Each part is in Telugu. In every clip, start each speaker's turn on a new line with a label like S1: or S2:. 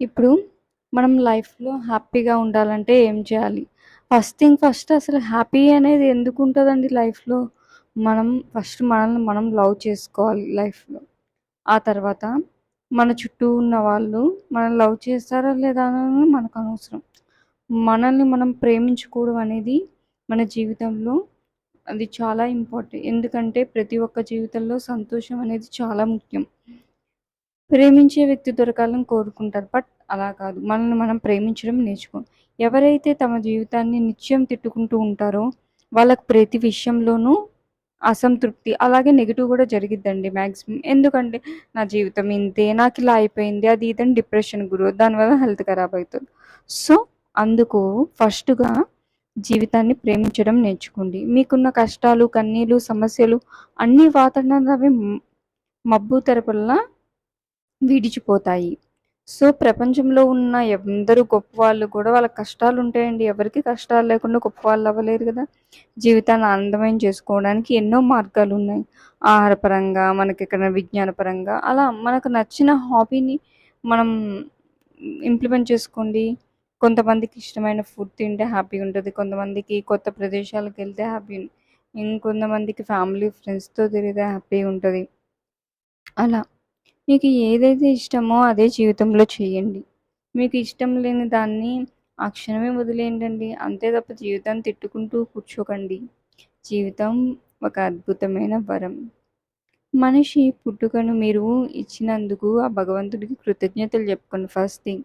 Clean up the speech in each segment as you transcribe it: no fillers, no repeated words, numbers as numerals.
S1: ఇప్పుడు మనం లైఫ్‌లో హ్యాపీగా ఉండాలంటే ఏం చేయాలి? ఫస్ట్ థింగ్ ఫస్ట్ అసలు హ్యాపీ అనేది ఎందుకుంటదండి లైఫ్‌లో? మనం ఫస్ట్ మనల్ని మనం లవ్ చేసుకోవాలి లైఫ్‌లో. ఆ తర్వాత మన చుట్టూ ఉన్న వాళ్ళు మనల్ని లవ్ చేస్తారా లేదా అనేది మనకనవసరం. మనల్ని మనం ప్రేమించుకోవడం అనేది మన జీవితంలో అది చాలా ఇంపార్టెంట్. ఎందుకంటే ప్రతి ఒక్క జీవితంలో సంతోషం అనేది చాలా ముఖ్యం. ప్రేమించే వ్యక్తి దొరకాలని కోరుకుంటారు. బట్ అలా కాదు. మనల్ని మనం ప్రేమించడం ఎవరైతే తమ జీవితాన్ని నిత్యం తిట్టుకుంటూ ఉంటారో, వాళ్ళకి ప్రతి విషయంలోనూ అసంతృప్తి, అలాగే నెగెటివ్ గూడా జరిగిద్దండి మాక్సిమం. ఎందుకంటే, నా జీవితం ఇంతే, నాకిలా అయిపోయింది, అది ఇది అని డిప్రెషన్‌కి గురవుద్ది. దానివల్ల హెల్త్ ఖరాబ్ అయితది. సో, అందుకు ఫస్ట్‌గా జీవితాన్ని ప్రేమించడం నేర్చుకోండి. మీకున్న కష్టాలు, కన్నీళ్ళు, సమస్యలు అన్నీ వాతనవి మబ్బు తెరపల్లా విడిచిపోతాయి. సో, ప్రపంచంలో ఉన్న ఎందరూ గొప్పవాళ్ళు కూడా వాళ్ళకి కష్టాలుంటాయండి. ఎవరికీ కష్టాలు లేకుండా గొప్పవాళ్ళు అవ్వలేరు గదా! జీవితాన్ని ఆనందమయం చేసుకోవడానికి ఎన్నో మార్గాలున్నాయి. ఆహారపరంగా, మనకెక్కడ విజ్ఞానపరంగా అలా మనకు నచ్చిన హాబీని మనం ఇంప్లిమెంట్ చేసుకోండి. కొంతమందికి ఇష్టమైన ఫుడ్ తింటే హ్యాపీగుంటది. కొంతమందికి కొత్త ప్రదేశాలకెళ్తే ఇంకొంతమందికి ఫ్యామిలీ, ఫ్రెండ్స్‌తో తిరిగితే హ్యాపీగుంటది. అలా. మీకు ఏదైతే ఇష్టమో అదే జీవితంలో చేయండి. మీకు ఇష్టం లేని దాన్ని ఆ క్షణమే వదిలేయండండి. అంతే తప్ప జీవితాన్ని తిట్టుకుంటూ కూర్చోకండి. జీవితం ఒక అద్భుతమైన వరం. మనిషి పుట్టుకను మీరు ఇచ్చినందుకు ఆ భగవంతుడికి కృతజ్ఞతలు చెప్పుకోండి ఫస్ట్ థింగ్.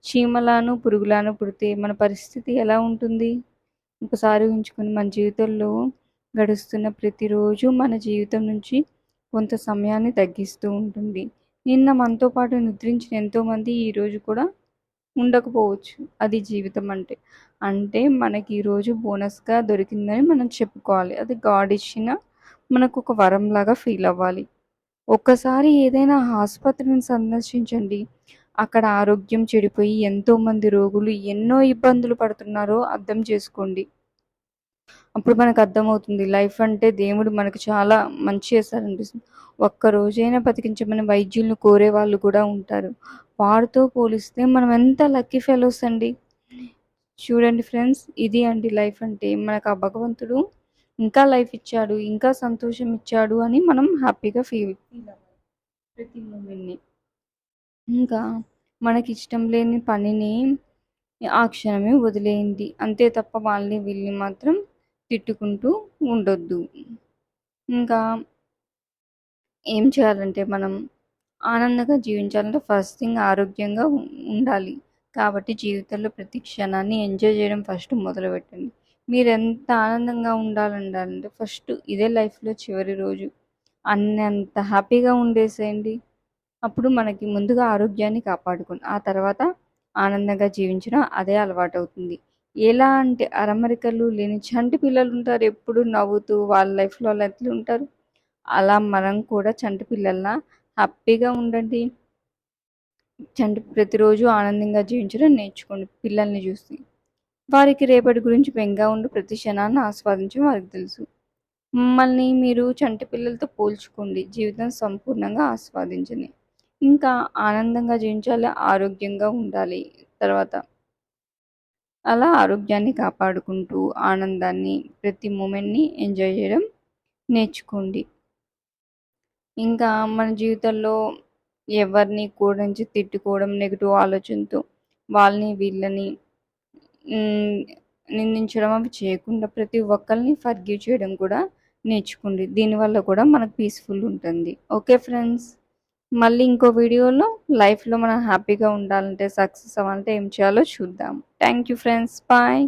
S1: చీమలాను, పురుగులాను పుడితే మన పరిస్థితి ఎలా ఉంటుంది? ఒకసారి ఊహించుకొని మన జీవితంలో గడుస్తున్న ప్రతిరోజు మన జీవితం నుంచి కొంత సమయాన్ని తగ్గిస్తూ ఉంటుంది. నిన్న మనతో పాటు నిద్రించిన ఎంతోమంది ఈరోజు కూడా ఉండకపోవచ్చు. అది జీవితం అంటే. అంటే మనకి ఈరోజు బోనస్‌గా దొరికిందని మనం చెప్పుకోవాలి. అది గాడ్ ఇచ్చిన మనకొక వరంలాగా ఫీల్ అవ్వాలి. ఒక్కసారి ఏదైనా ఆసుపత్రిని సందర్శించండి. అక్కడ ఆరోగ్యం చెడిపోయి ఎంతోమంది రోగులు ఎన్నో ఇబ్బందులు పడుతున్నారో అర్థం చేసుకోండి. అప్పుడు మనకు అర్థమవుతుంది లైఫ్ అంటే దేవుడు మనకు చాలా మంచి చేశారనిపిస్తుంది. ఒక్క రోజైనా బతికించమని వైద్యులను కోరే వాళ్ళు కూడా ఉంటారు. వారితో పోలిస్తే మనం ఎంత లక్కీ ఫెలోస్ అండి. చూడండి ఫ్రెండ్స్, ఇది అండి లైఫ్ అంటే. మనకు ఆ భగవంతుడు ఇంకా లైఫ్ ఇచ్చాడు, ఇంకా సంతోషం ఇచ్చాడు అని మనం హ్యాపీగా ఫీల్ అవ్వాలి ప్రతి మూమెంట్‌ని. ఇంకా మనకిష్టం లేని పనిని ఆ క్షణమే వదిలేయండి. అంతే తప్ప వాళ్ళని వీళ్ళని మాత్రం తిట్టుకుంటూ ఉండొద్దు. ఇంకా ఏం చేయాలంటే మనం ఆనందంగా జీవించాలంటే ఫస్ట్ థింగ్ ఆరోగ్యంగా ఉండాలి. కాబట్టి జీవితంలో ప్రతి క్షణాన్ని ఎంజాయ్ చేయడం ఫస్ట్ మొదలుపెట్టండి. మీరెంత ఆనందంగా ఉండాలంటే ఫస్ట్ ఇదే లైఫ్‌లో చివరి రోజు. అన్నంత హ్యాపీగా ఉండేసేయండి. అప్పుడు మనకి ముందుగా ఆరోగ్యాన్ని కాపాడుకోండి. ఆ తర్వాత ఆనందంగా జీవించడం అదే అలవాటవుతుంది. ఎలా అంటే అరమరికలు లేని చంటి పిల్లలుంటారు ఎప్పుడు నవ్వుతూ వాళ్ళ లైఫ్‌లో వాళ్ళు ఎట్లుంటారు. అలా మనం కూడా చంటి పిల్లల్లా హ్యాపీగా ఉండండి. ప్రతిరోజు ఆనందంగా జీవించడం నేర్చుకోండి పిల్లల్ని చూసి. వారికి రేపటి గురించి బెంగా ఉండి ప్రతి క్షణాన్ని ఆస్వాదించడం వారికి తెలుసు. మిమ్మల్ని మీరు చంటి పిల్లలతో పోల్చుకోండి. జీవితం సంపూర్ణంగా ఆస్వాదించండి. ఇంకా ఆనందంగా జీవించాలి, ఆరోగ్యంగా ఉండాలి. తర్వాత అలా ఆరోగ్యాన్ని కాపాడుకుంటూ, ఆనందాన్ని ప్రతి మూమెంట్‌ని ఎంజాయ్ చేయడం నేర్చుకోండి. ఇంకా మన జీవితంలో ఎవరిని కూడరించి తిట్టుకోవడం, నెగెటివ్ ఆలోచనతో వాళ్ళని, వీళ్ళని హ్మ్, నిందించడం అవి చేయకుండా ప్రతి ఒక్కళ్ళని ఫర్గివ్ చేయడం కూడా నేర్చుకోండి. దీనివల్ల కూడా మనకు పీస్‌ఫుల్ ఉంటుంది. Okay friends. మళ్ళీ ఇంకో వీడియోలో లైఫ్‌లో మనం హ్యాపీగా ఉండాలంటే, సక్సెస్ అవ్వాలంటే ఏం చేయాలో చూద్దాం. Thank you friends. బాయ్.